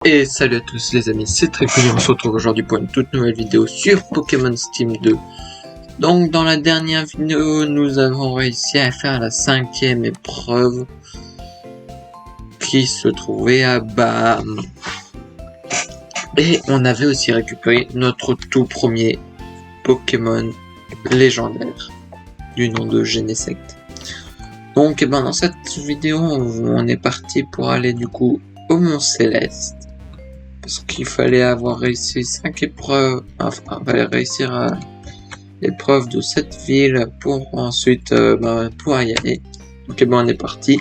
Et salut à tous les amis, c'est Triconny, on se retrouve aujourd'hui pour une toute nouvelle vidéo sur Pokémon Steam 2. Donc dans la dernière vidéo, nous avons réussi à faire la 5e épreuve qui se trouvait à Bahamut. Et on avait aussi récupéré notre tout premier Pokémon légendaire du nom de Genesect. Donc dans cette vidéo, on est parti pour aller du coup au Mont Céleste. Parce qu'il fallait avoir réussi 5 épreuves, enfin, fallait réussir à l'épreuve de cette ville pour ensuite pouvoir y aller. Donc on est parti.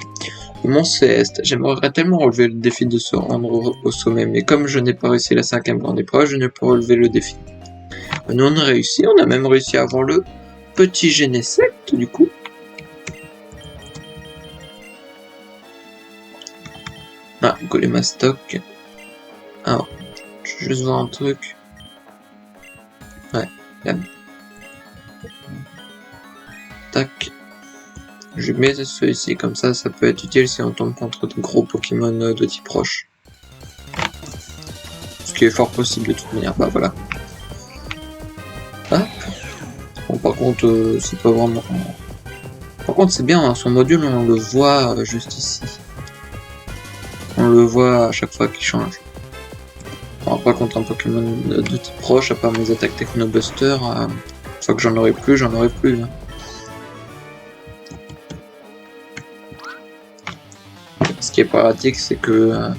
Le Mont Céleste, j'aimerais tellement relever le défi de se rendre au sommet, mais comme je n'ai pas réussi la 5e grande épreuve, je ne peux relever le défi. Nous on a réussi, on a même réussi à avoir le petit Genesect du coup. Ah, Golémastoc. Alors, je vais juste voir un truc. Ouais, là. Tac. Je mets celui-ci, comme ça peut être utile si on tombe contre de gros Pokémon de type roche. Ce qui est fort possible de toute manière, bah voilà. Hop. Bon, par contre, c'est pas vraiment... Par contre, c'est bien, hein, son module, on le voit juste ici. On le voit à chaque fois qu'il change. Bon, après, contre un Pokémon de type roche, à part mes attaques Technobuster, une fois que j'en aurai plus, hein. Ce qui est pratique, c'est que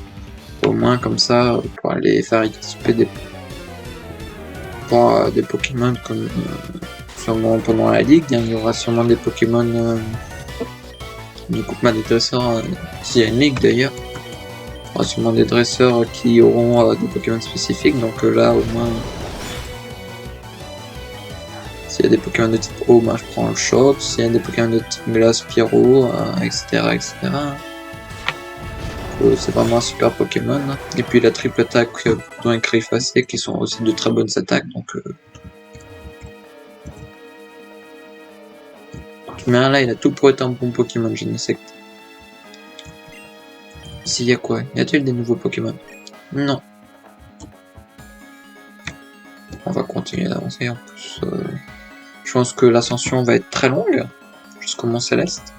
au moins comme ça, pour aller faire participer des Pokémon comme sûrement pendant la ligue, il y aura sûrement des Pokémon du coup des dresseurs, s'il y a une ligue d'ailleurs, il y aura sûrement des dresseurs qui auront des Pokémon spécifiques, donc là au moins s'il y a des Pokémon de type eau, je prends le choc, s'il y a des Pokémon de type glace, pyro, etc. C'est vraiment un super Pokémon. Et puis la triple attaque dans un Crifacé qui sont aussi de très bonnes attaques. Donc mais là il a tout pour être un bon Pokémon Genesect. Ici y a quoi? Y a-t-il des nouveaux Pokémon? Non. On va continuer d'avancer en plus. Je pense que l'ascension va être très longue jusqu'au Mont Céleste.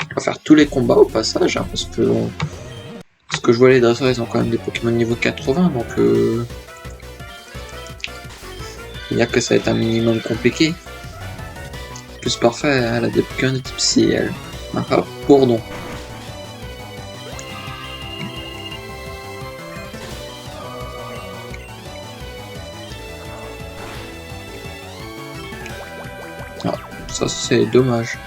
On va faire tous les combats au passage, hein, parce que je vois les dresseurs, ils ont quand même des Pokémon niveau 80, donc il n'y a que ça va être un minimum compliqué. Plus parfait, elle a des Pokémon de type Ciel. Enfin, Bourdon. Ah, ça c'est dommage.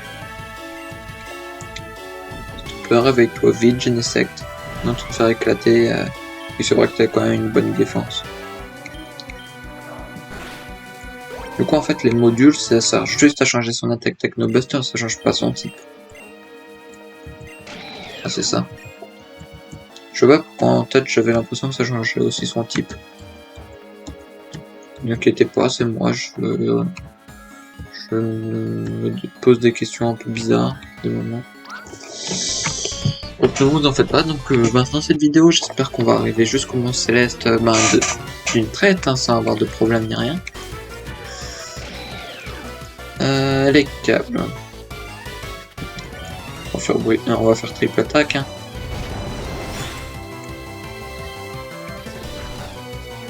Avec toi vite Genesect, non te faire éclater, et c'est vrai que t'as quand même une bonne défense. Du coup en fait les modules ça sert juste à changer son attaque Technobuster, ça change pas son type. Ah c'est ça. Je sais pas pourquoi en tête j'avais l'impression que ça changeait aussi son type. Ne inquiétez pas, c'est moi, je me pose des questions un peu bizarres de moment. Donc ne vous en faites pas, donc dans cette vidéo j'espère qu'on va arriver jusqu'au Mont Céleste d'une traite, hein, sans avoir de problème ni rien. Les câbles. On va faire bruit, on va faire triple attaque. Hein.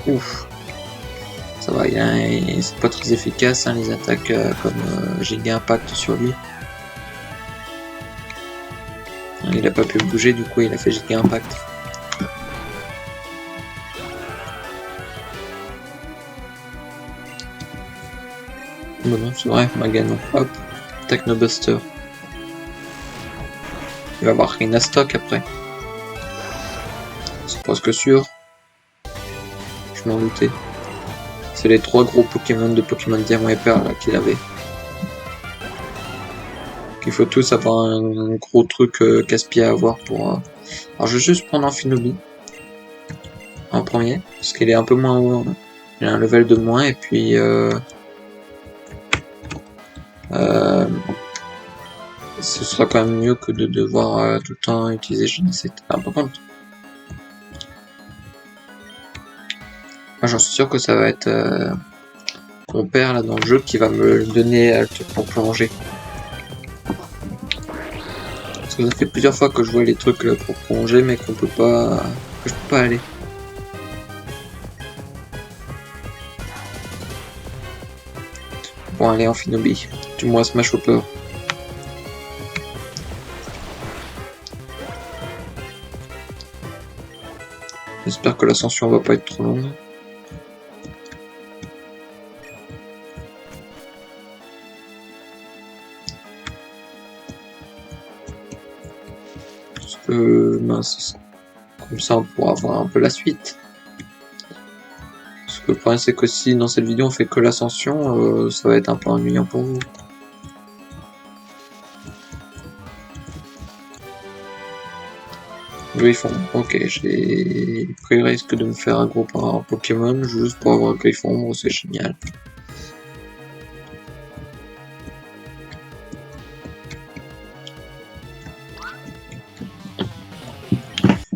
Ouf. Ça va, c'est pas très efficace hein, les attaques comme Giga Impact sur lui. Il a pas pu bouger, du coup il a fait Giga Impact. Bon non, c'est vrai, Magano. Hop, Technobuster. Il va avoir Rhinastock après. C'est presque sûr. Je m'en doutais. C'est les 3 gros Pokémon de Pokémon Diamant et Perle qu'il avait. Il faut tous avoir un gros truc casse-pied à avoir pour... Alors je vais juste prendre Amphinobi en premier, parce qu'il est un peu moins haut. Il a un level de moins, et puis... ce sera quand même mieux que de devoir tout le temps utiliser Genesect. Ah, par contre, moi j'en suis sûr que ça va être mon père là dans le jeu qui va me donner le truc pour plonger. Parce que ça fait plusieurs fois que je vois les trucs pour plonger mais qu'on peut pas. Que je peux pas aller. Bon allez Amphinobi, tue-moi Smash Hopper. J'espère que l'ascension va pas être trop longue. Parce que mince, comme ça on pourra voir un peu la suite. Parce que le problème c'est que si dans cette vidéo on fait que l'ascension, ça va être un peu ennuyant pour vous. Griffon, ok, j'ai pris le risque de me faire aggro par un Pokémon juste pour avoir Griffon, c'est génial.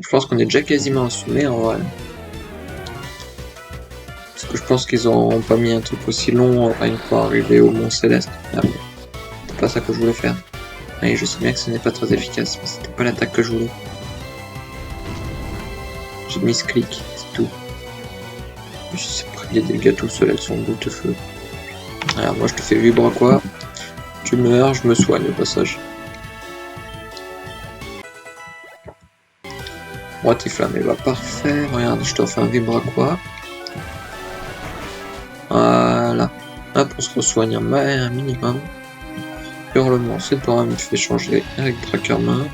Je pense qu'on est déjà quasiment assumé en vrai. Parce que je pense qu'ils ont pas mis un truc aussi long rien que pour arriver au Mont Céleste. Ah, c'est pas ça que je voulais faire. Et je sais bien que ce n'est pas très efficace, mais c'était pas l'attaque que je voulais. J'ai mis ce clic, c'est tout. Je sais pas, il y a des gâteaux seuls, elles sont bout de feu. Alors moi je te fais vibrer quoi. Tu meurs, je me soigne au passage. Moi t'es flammé, bah parfait. Regarde, je te refais un vibra quoi. Voilà. Hop, on se resoigne un minimum. Hurlement, c'est pas grave, il me fait changer avec Tracker main.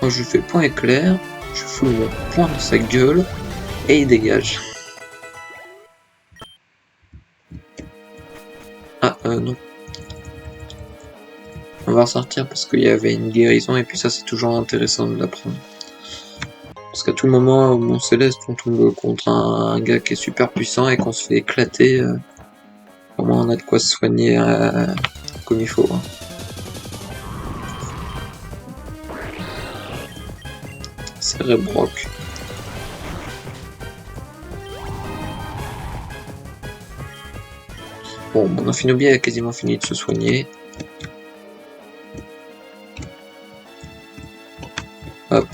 Moi je fais point éclair. Je fous mon poing dans sa gueule. Et il dégage. Ah, non. On va sortir parce qu'il y avait une guérison et puis ça c'est toujours intéressant de l'apprendre. Parce qu'à tout moment, au Mont Céleste, on tombe contre un gars qui est super puissant et qu'on se fait éclater. Au moins on a de quoi se soigner comme il faut. Hein. C'est Rebrock. Bon, mon Amphinobi a quasiment fini de se soigner. Hop.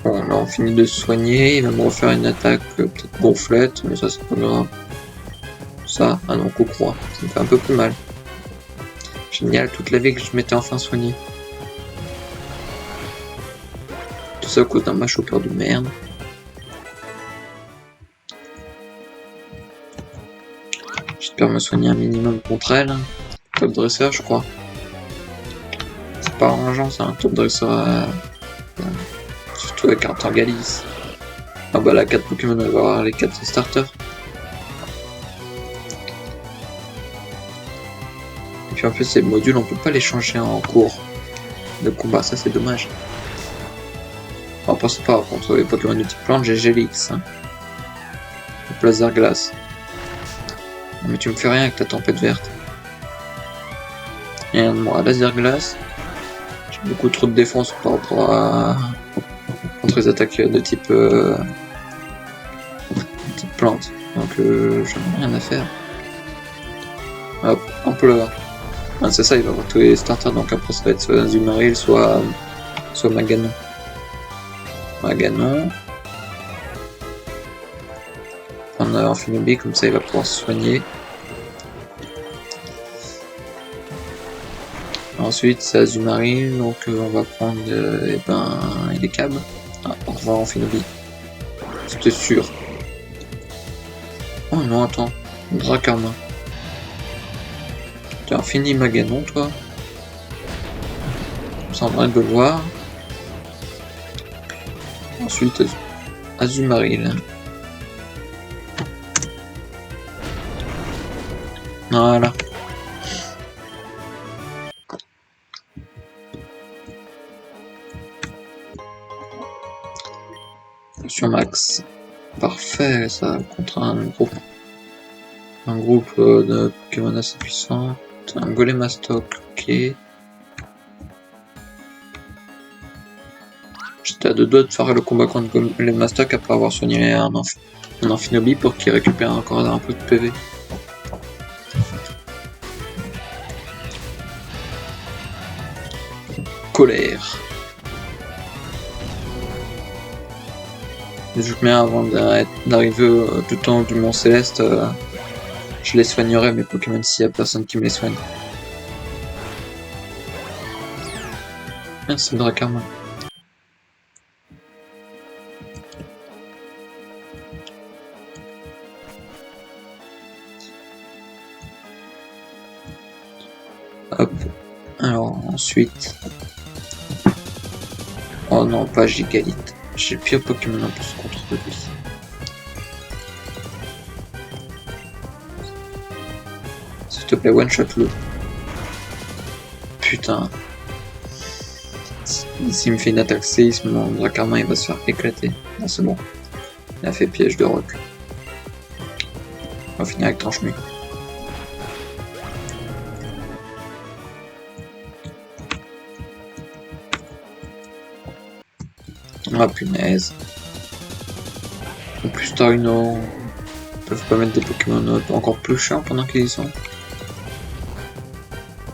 Bon, là on finit de se soigner, il va me refaire une attaque peut-être gonflette, mais ça c'est pas grave. Ça, ah non, coup croix, ça me fait un peu plus mal. Génial, toute la vie que je m'étais enfin soigné. Tout ça à cause d'un match au cœur de merde. J'espère me soigner un minimum contre elle. Top dresseur, je crois. C'est pas rangeant, c'est un top dresseur surtout avec un Targalis. Ah bah la 4 Pokémon, on va avoir les 4 starters. Et puis en plus ces modules on peut pas les changer en cours de combat, ça c'est dommage. On pense pas contre les Pokémon de type plante, j'ai Gélix. Hein. Blazer glace. Non, mais tu me fais rien avec ta tempête verte. Et moi, laser glace. J'ai beaucoup trop de défense par rapport à contre les attaques de type plante. Donc j'en ai rien à faire. Hop, ampleur. Ah, c'est ça, il va avoir tous les starters, donc après ça va être soit Azumarill, soit Maganon. Maganon. On a Amphinobi, comme ça il va pouvoir se soigner. Ensuite c'est Azumarill, donc on va prendre les câbles. Ah, au revoir Amphinobi. C'était sûr. Oh non, attends. Dracarmin. T'as fini Maganon, toi. Ça en train de le voir. Ensuite, Azumarill. Voilà. Sur Max. Parfait, ça, contre un groupe de Pokémon assez puissant. Un golem à stock, ok. J'étais à deux doigts de faire le combat contre Golem à stock après avoir soigné un Amphinobi pour qu'il récupère encore un peu de PV. Colère. Je mets avant d'arriver tout en haut du Mont Céleste, je les soignerai mes Pokémon s'il n'y a personne qui me les soigne. Merci Dracarmin. Hop. Alors ensuite. Oh non, pas Gigalite. J'ai le pire Pokémon en plus contre lui. S'il te plaît, one shot le. Putain. S'il me fait une attaque séisme, mon Dracarmin il va se faire éclater. Ah, c'est bon. Il a fait piège de roc. On va finir avec tranche-mue. Ah punaise. En plus Taruno, ils peuvent pas mettre des Pokémon encore plus chers pendant qu'ils y sont.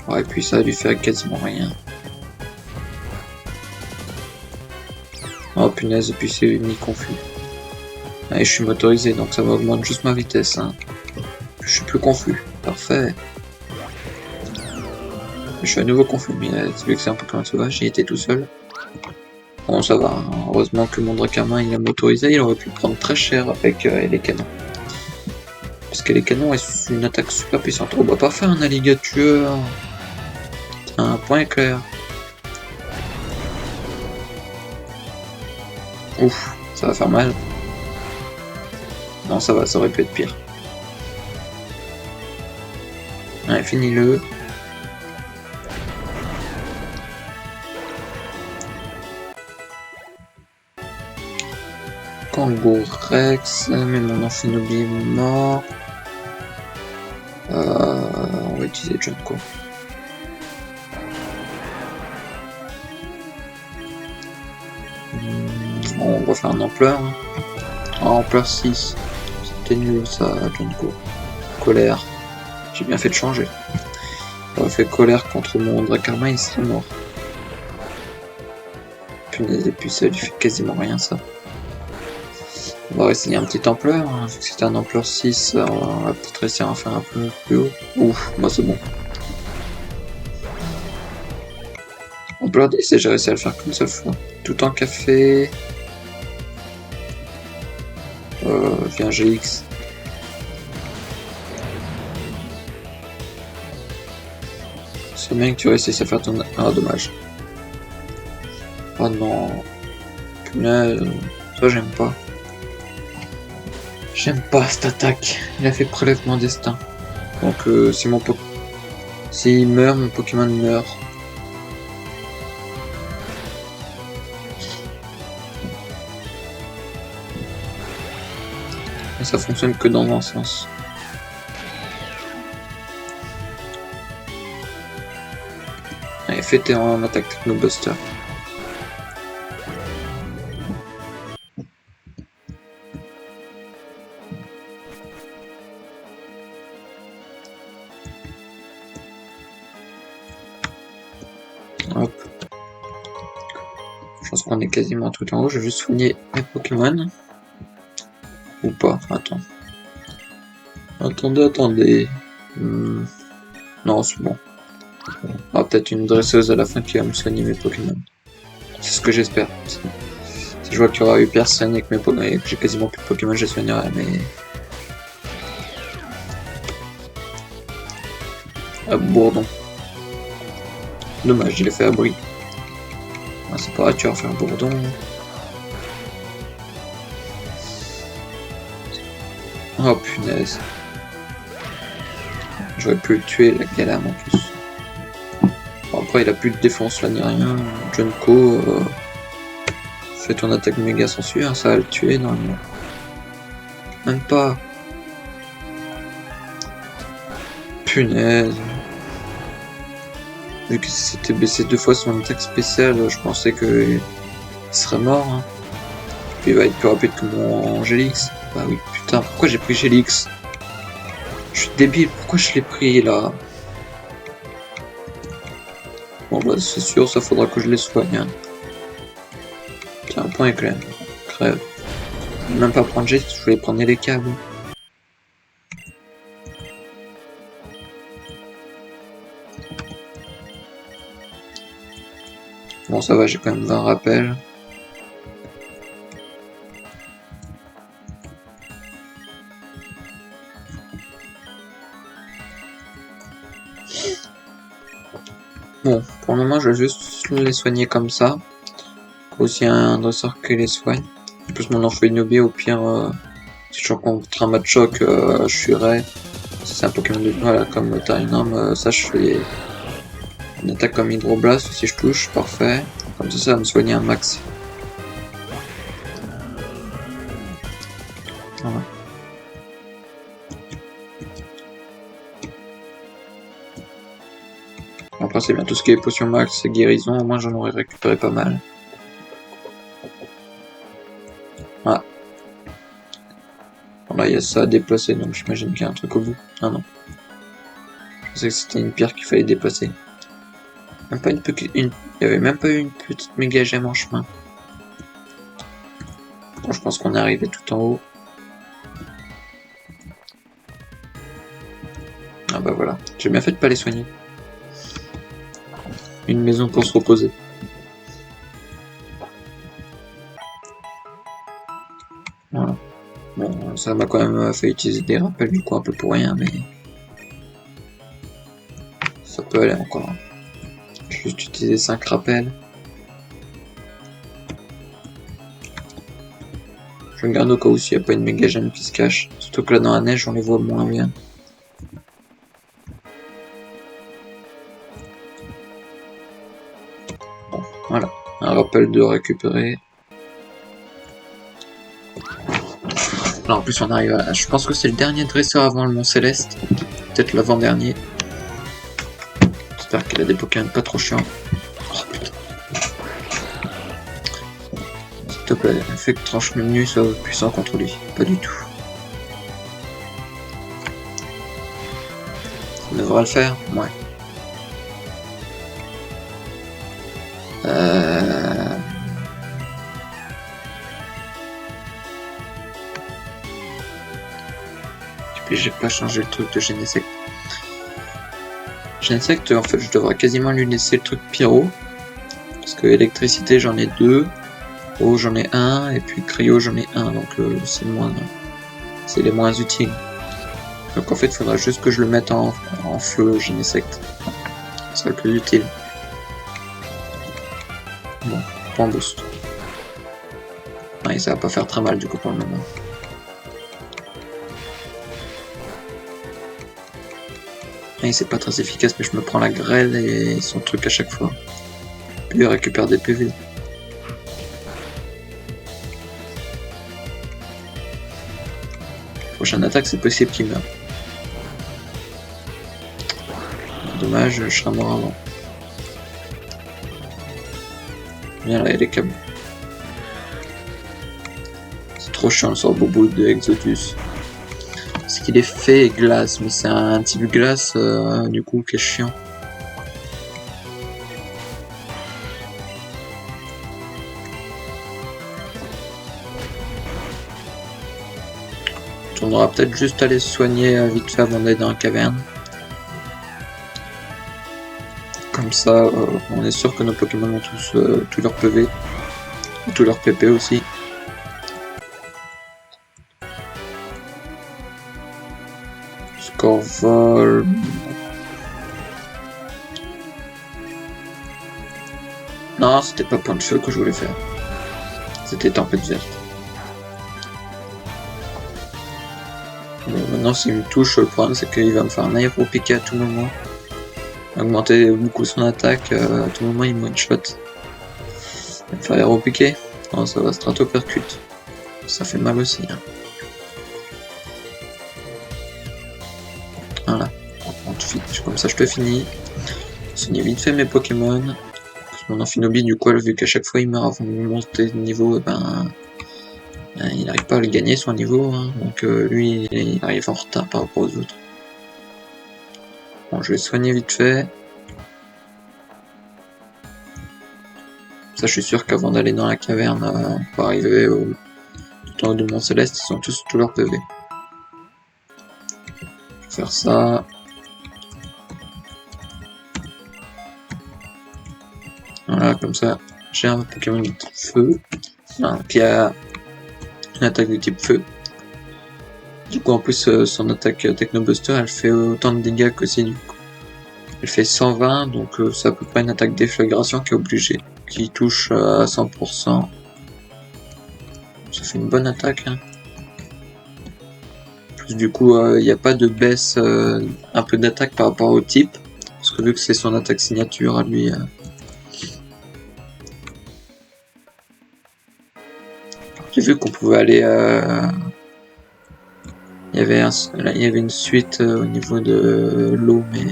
Ouais, et puis ça a dû faire quasiment rien. Oh punaise, et puis c'est mi-confus. Allez, je suis motorisé, donc ça va augmenter juste ma vitesse. Hein. Je suis plus confus. Parfait. Je suis à nouveau confus, mais vu que c'est un Pokémon sauvage, j'y étais tout seul. Bon, ça va. Heureusement que mon Dracarmin il a motorisé, il aurait pu prendre très cher avec les canons. Parce que les canons est une attaque super puissante. On va pas faire un alligator. Un point éclair. Ouf, ça va faire mal. Non, ça va, ça aurait pu être pire. Allez, finis-le. Kangourex, mais mon Amphinobi est mort. On va utiliser Junko. On va faire un ampleur. Hein. Ah, ampleur 6. C'était nul ça, Junko. Colère. J'ai bien fait de changer. J'aurais fait colère contre mon Dracarmin, il serait mort. Punaise, et puis ça lui fait quasiment rien ça. On va essayer un petit ampleur, hein. Vu que c'était un ampleur 6, on va peut-être réussir à faire un peu plus haut. Ouf, moi c'est bon. Ampleur 10 et j'ai réussi à le faire qu'une seule fois. Tout en café. Viens GX. C'est bien que tu réussisses à faire ton... Ah, dommage. Oh non. Punaise, ça j'aime pas. J'aime pas cette attaque. Il a fait prélèvement destin. Donc si mon Pokémon... S'il meurt, mon Pokémon meurt. Et ça fonctionne que dans un sens. Allez, fais en attaque Technobuster. Hop. Je pense qu'on est quasiment tout en haut. Je vais juste soigner mes Pokémon. Ou pas, attends. Attendez. Non, c'est bon. Ah, peut-être une dresseuse à la fin qui va me soigner mes Pokémon. C'est ce que j'espère. Si je vois qu'il y aura eu personne et que mes Pokémon, et que j'ai quasiment plus de Pokémon, je soignerai, mais... Ah, Bourdon. Dommage, il est fait abri. Ah, c'est pas vrai, tu vas faire un Bourdon. Oh punaise. J'aurais pu le tuer, la galère en plus. Bon, après, il a plus de défense là ni rien. Junko, fais ton attaque méga censure, ça va le tuer normalement. Même pas. Punaise. Vu qu'il s'était baissé 2 fois son attaque spéciale, je pensais qu'il serait mort. Hein. Puis il va être plus rapide que mon Gélix. Bah oui, putain, pourquoi j'ai pris Gélix? Je suis débile, pourquoi je l'ai pris là? Bon bah c'est sûr, ça faudra que je les soigne. Hein. Tiens, un point éclair. Crève. Même pas prendre Gélix, je voulais prendre les câbles. Bon ça va, j'ai quand même 20 rappels. Bon, pour le moment je vais juste les soigner comme ça. Il faut aussi un dresseur qui les soigne. En plus mon Amphénobie au pire, si je rencontre un Machoke, je fuirai. Si c'est un Pokémon de voilà, comme Tynam, ça je fais une attaque comme Hydroblast si je touche, parfait. Comme ça va me soigner un max. Voilà. Après c'est bien tout ce qui est potion max et guérison, au moins j'en aurais récupéré pas mal. Voilà. Bon là il y a ça à déplacer donc j'imagine qu'il y a un truc au bout. Ah non. Je pensais que c'était une pierre qu'il fallait déplacer. Même pas il y avait même pas eu une petite méga gemme en chemin. Bon, je pense qu'on est arrivé tout en haut. Ah bah voilà, j'ai bien fait de pas les soigner. Une maison pour se reposer. Voilà. Bon, ça m'a quand même fait utiliser des rappels du coup un peu pour rien, mais ça peut aller encore. J'ai juste utilisé 5 rappels. Je regarde au cas où s'il n'y a pas une méga gemme qui se cache. Surtout que là dans la neige on les voit moins bien. Bon, voilà. Un rappel de récupérer. Là en plus on arrive à... Je pense que c'est le dernier dresseur avant le Mont Céleste. Peut-être l'avant-dernier. J'espère qu'il a des Pokémon pas trop chiants. Oh putain. S'il te plaît, fais que tranche menu soit puissant contre lui. Pas du tout. Ça devrait le faire? Ouais. Puis j'ai pas changé le truc de Genesect. Genesect, en fait, je devrais quasiment lui laisser le truc pyro. Parce que électricité, j'en ai 2. Eau, j'en ai 1. Et puis cryo, j'en ai 1. Donc c'est moins... c'est les moins utiles. Donc en fait, il faudra juste que je le mette en feu, Genesect. Ce serait le plus utile. Bon, point boost. Ouais, ça va pas faire très mal du coup pour le moment. Ouais, c'est pas très efficace, mais je me prends la grêle et son truc à chaque fois. Puis il récupère des PV. Prochaine attaque, c'est possible qu'il meure. Dommage, je serai mort avant. Viens là, il y a les câbles. C'est trop chiant le sort bobo de Exodus. Parce qu'il est fait glace, mais c'est un type glace du coup qui est chiant. On aura peut-être juste à les soigner vite fait avant d'aller dans la caverne. Comme ça, on est sûr que nos Pokémon ont tous tout leur PV, tout leur PP aussi. Scorvol. Non, c'était pas point de feu que je voulais faire. C'était tempête verte. Bon, maintenant, s'il me touche, le problème c'est qu'il va me faire un aéro-piqué à tout moment. Augmenter beaucoup son attaque, à tout moment il me one-shot. Il va me faire aéro-piqué. Non, ça va stratopercute. Ça fait mal aussi. Hein. comme ça je te finis. Soigner vite fait mes Pokémon. Mon Amphinobi, du coup, vu qu'à chaque fois il meurt avant de monter de niveau, il n'arrive pas à le gagner son niveau, hein. Donc lui il arrive en retard par rapport aux autres. Bon, je vais soigner vite fait. Ça, je suis sûr qu'avant d'aller dans la caverne, pour arriver tout en haut du Mont Céleste, ils sont tous leur PV. Je vais faire ça. Voilà, comme ça, j'ai un Pokémon de type feu, qui a une attaque de type feu. Du coup, en plus, son attaque Techno Buster, elle fait autant de dégâts qu'aussi, du coup. Elle fait 120, donc c'est à peu près une attaque déflagration qui est obligée, qui touche à 100%. Ça fait une bonne attaque, hein. Plus, du coup, il n'y a pas de baisse un peu d'attaque par rapport au type, parce que vu que c'est son attaque signature à lui... J'ai vu qu'on pouvait aller... Il y avait une suite au niveau de l'eau, mais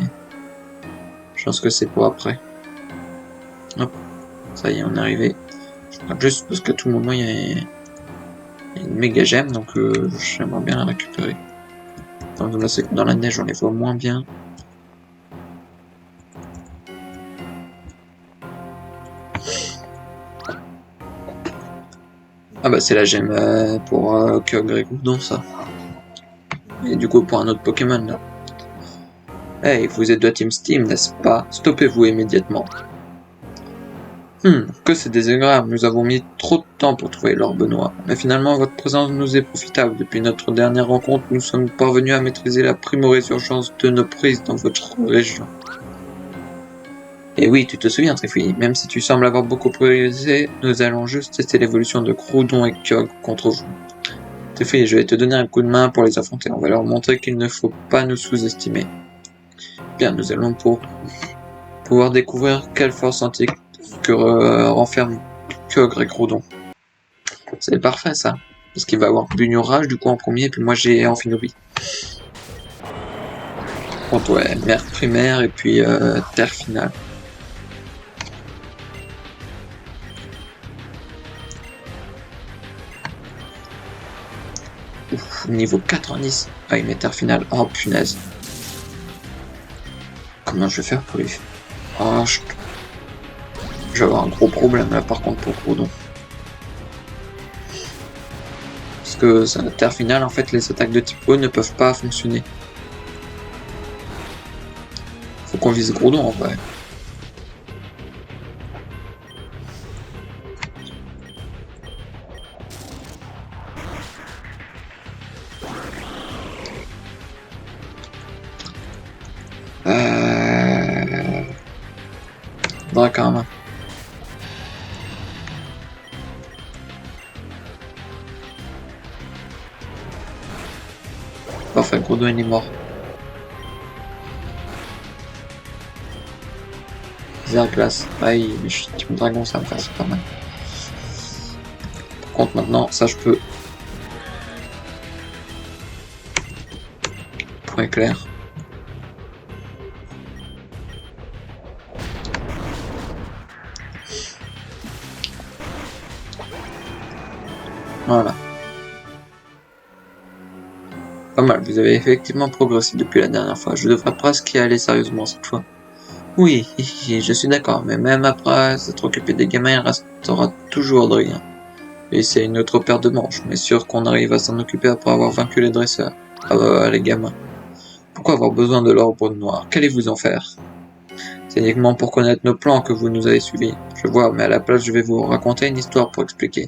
je pense que c'est pour après. Hop, ça y est, on est arrivé. Juste parce que tout le moment il y a une méga gemme, donc j'aimerais bien la récupérer. Donc là, c'est que dans la neige, on les voit moins bien. Ah bah c'est la gemme pour Kyogre et Groudon, ça. Et du coup pour un autre Pokémon là. Hey, vous êtes de Team Steam, n'est-ce pas? Stoppez-vous immédiatement. Que c'est désagréable, nous avons mis trop de temps pour trouver l'orbe noir. Mais finalement, votre présence nous est profitable. Depuis notre dernière rencontre, nous sommes parvenus à maîtriser la prime résurgence de nos prises dans votre région. Et oui, tu te souviens, Trifouille, même si tu sembles avoir beaucoup progressé, nous allons juste tester l'évolution de Groudon et Kyogre contre vous. Trifouille, je vais te donner un coup de main pour les affronter. On va leur montrer qu'il ne faut pas nous sous-estimer. Bien, nous allons pouvoir découvrir quelle force antique que renferme Kyogre et Groudon. C'est parfait ça. Parce qu'il va avoir Bunurage du coup en premier, puis moi j'ai Amphinobi. Donc ouais, mer primaire et puis terre finale. Ouf, niveau 90. Ah il met terre finale. Oh punaise. Comment je vais faire pour lui? Oh, je vais avoir un gros problème là par contre pour Groudon. Parce que c'est la terre finale, en fait les attaques de type eau ne peuvent pas fonctionner. Faut qu'on vise Groudon en vrai. Dracama. Parfait, Groudon il est mort. Zerglace. Aïe, mais je suis type dragon, ça va me faire super mal. Par contre maintenant, ça je peux. Point clair. Voilà. Pas mal, vous avez effectivement progressé depuis la dernière fois. Je devrais presque y aller sérieusement cette fois. Oui, je suis d'accord, mais même après s'être occupé des gamins, il restera toujours de rien. Et c'est une autre paire de manches, mais sûr qu'on arrive à s'en occuper après avoir vaincu les dresseurs. Les gamins. Pourquoi avoir besoin de l'orbe noir? Qu'allez-vous en faire? C'est uniquement pour connaître nos plans que vous nous avez suivis. Je vois, mais à la place, je vais vous raconter une histoire pour expliquer.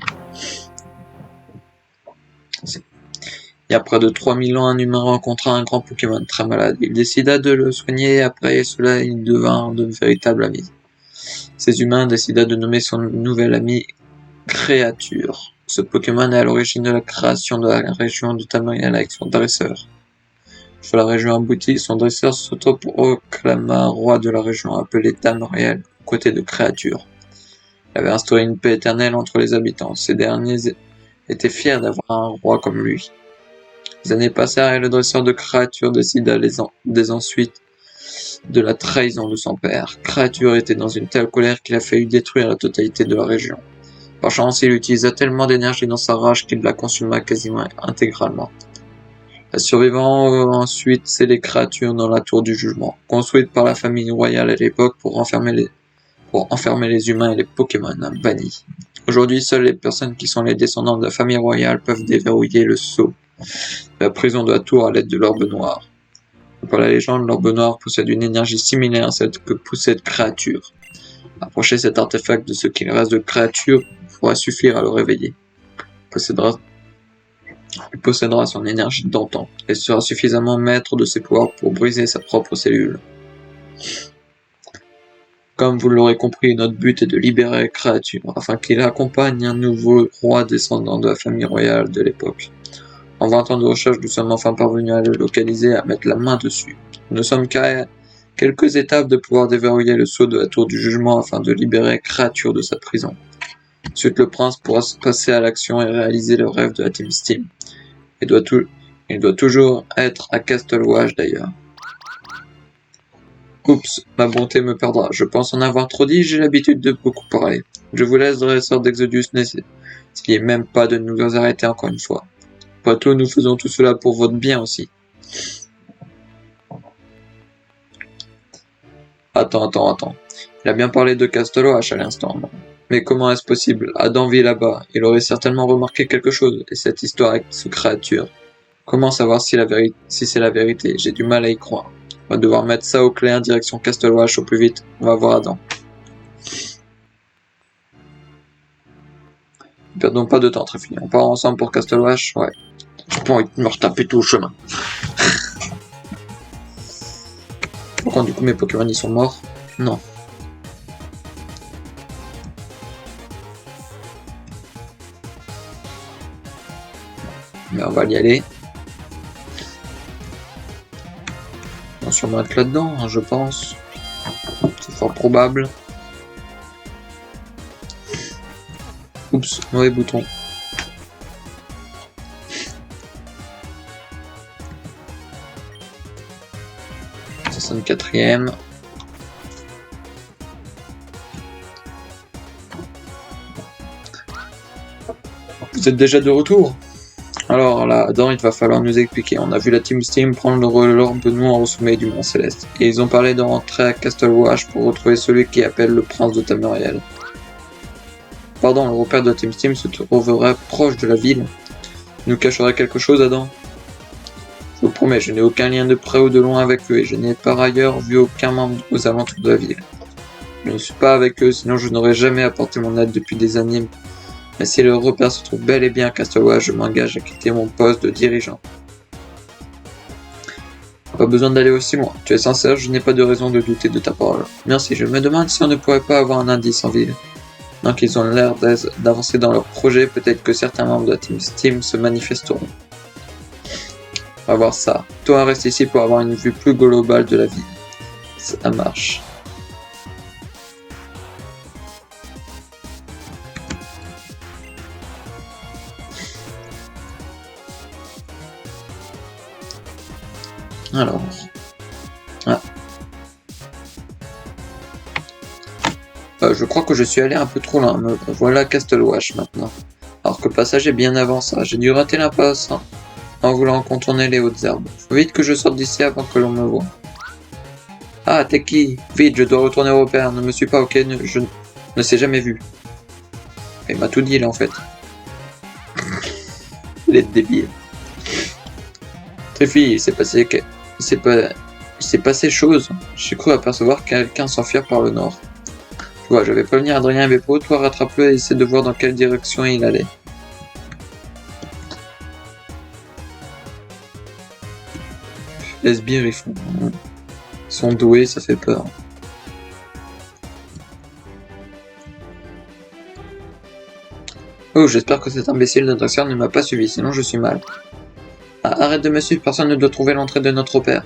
Il y a près de 3000 ans, un humain rencontra un grand Pokémon très malade. Il décida de le soigner et après cela, ils devinrent de véritables amis. Ces humains décida de nommer son nouvel ami Créature. Ce Pokémon est à l'origine de la création de la région de Tamriel avec son dresseur. Une fois la région aboutie, son dresseur s'autoproclama roi de la région, appelé Tamriel, aux côtés de Créature. Il avait instauré une paix éternelle entre les habitants. Ces derniers étaient fiers d'avoir un roi comme lui. Les années passèrent et le dresseur de Créature décida dès ensuite de la trahison de son père. Créature était dans une telle colère qu'il a failli détruire la totalité de la région. Par chance, il utilisa tellement d'énergie dans sa rage qu'il la consuma quasiment intégralement. Les survivants ensuite, c'est les créatures dans la tour du jugement, construite par la famille royale à l'époque pour enfermer les humains et les Pokémon bannis. Aujourd'hui, seules les personnes qui sont les descendants de la famille royale peuvent déverrouiller le sceau de la prison de la tour à l'aide de l'orbe noir. Pour la légende, l'orbe noir possède une énergie similaire à celle que possède créature. Approcher cet artefact de ce qu'il reste de créature pourra suffire à le réveiller. Il possédera son énergie d'antan et sera suffisamment maître de ses pouvoirs pour briser sa propre cellule. Comme vous l'aurez compris, notre but est de libérer créature, afin qu'il accompagne un nouveau roi descendant de la famille royale de l'époque. En 20 ans de recherche, nous sommes enfin parvenus à le localiser et à mettre la main dessus. Nous ne sommes qu'à quelques étapes de pouvoir déverrouiller le sceau de la tour du jugement afin de libérer créature de sa prison. Ensuite, le prince pourra se passer à l'action et réaliser le rêve de la Team Steam. Il doit toujours être à Castle Wash d'ailleurs. Oups, ma bonté me perdra. Je pense en avoir trop dit, j'ai l'habitude de beaucoup parler. Je vous laisse, dresseur d'Exodus, n'essayez même pas de nous arrêter encore une fois. Après tout, nous faisons tout cela pour votre bien aussi. Attends. Il a bien parlé de Castle Wash à l'instant. Mais comment est-ce possible? Adam vit là-bas. Il aurait certainement remarqué quelque chose. Et cette histoire avec ce créature. Comment savoir si c'est la vérité? J'ai du mal à y croire. On va devoir mettre ça au clair, direction Castle Wash au plus vite. On va voir Adam. Ne perdons pas de temps, très fini. On part ensemble pour Castle Wash? Ouais. J'ai pas envie de me retaper tout le chemin. Pourquoi du coup mes Pokémon ils sont morts? Non. Mais on va y aller. On va sûrement être là-dedans, hein, je pense. C'est fort probable. Oups, mauvais bouton. C'est le 4ème. Vous êtes déjà de retour? Alors là-dedans, il va falloir nous expliquer. On a vu la Team Steam prendre l'orbe noir au sommet du Mont Céleste. Et ils ont parlé de rentrer à Castle Wash pour retrouver celui qui appelle le prince de Tamariel. Pardon, le repère de la Team Steam se trouverait proche de la ville. Nous cacherait quelque chose, Adam? Je vous promets, je n'ai aucun lien de près ou de loin avec eux et je n'ai par ailleurs vu aucun membre aux alentours de la ville. Je ne suis pas avec eux, sinon je n'aurais jamais apporté mon aide depuis des années. Mais si le repère se trouve bel et bien à Castle Wash, je m'engage à quitter mon poste de dirigeant. Pas besoin d'aller aussi loin. Tu es sincère, je n'ai pas de raison de douter de ta parole. Merci, je me demande si on ne pourrait pas avoir un indice en ville. Donc ils ont l'air d'avancer dans leur projet, peut-être que certains membres de la Team Steam se manifesteront. On va voir ça. Toi, reste ici pour avoir une vue plus globale de la ville. Ça marche. Alors. Ah. Je crois que je suis allé un peu trop loin. Me voilà Castle Wash maintenant. Alors que le passage est bien avant ça. J'ai dû rater l'impasse en voulant contourner les hautes herbes. Faut vite que je sorte d'ici avant que l'on me voie. Ah, t'es qui? Vite, je dois retourner au repère. Ne me suis pas, ok? Je ne s'est jamais vu. Il m'a tout dit là en fait. Il est débile. Triffy, il s'est passé chose. J'ai cru apercevoir quelqu'un s'enfuir par le nord. Tu vois, j'avais prévenu Adrien et Beppo, toi rattrape-le et essaie de voir dans quelle direction il allait. Les sbires, ils sont doués, ça fait peur. Oh, j'espère que cet imbécile de dresseur ne m'a pas suivi, sinon je suis mal. Ah, arrête de me suivre, personne ne doit trouver l'entrée de notre repère.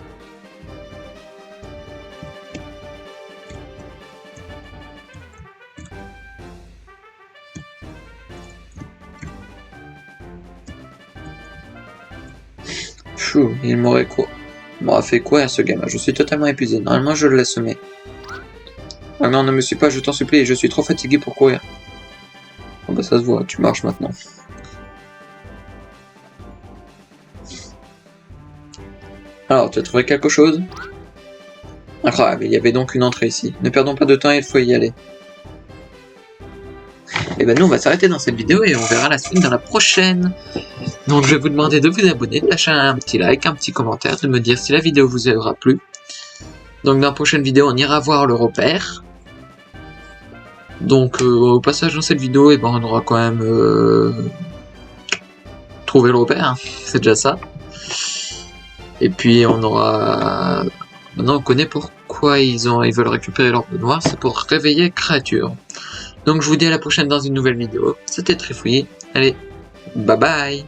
Pfff, il m'aurait M'aura fait quoi ce gamin? Je suis totalement épuisé. Normalement, je le laisse semer. Ah non, ne me suis pas, je t'en supplie, je suis trop fatigué pour courir. Oh bah ça se voit, tu marches maintenant. Alors, tu as trouvé quelque chose? Incroyable, il y avait donc une entrée ici. Ne perdons pas de temps, il faut y aller. Et ben nous, on va s'arrêter dans cette vidéo et on verra la suite dans la prochaine. Donc je vais vous demander de vous abonner, de lâcher un petit like, un petit commentaire, de me dire si la vidéo vous aura plu. Donc dans la prochaine vidéo, on ira voir le repère. Donc au passage dans cette vidéo, et ben, on aura quand même trouvé le repère, hein. C'est déjà ça. Et puis on aura... Maintenant on connaît pourquoi ils veulent récupérer l'orbe noir, c'est pour réveiller créature. Donc je vous dis à la prochaine dans une nouvelle vidéo. C'était Trifouille. Allez, bye bye.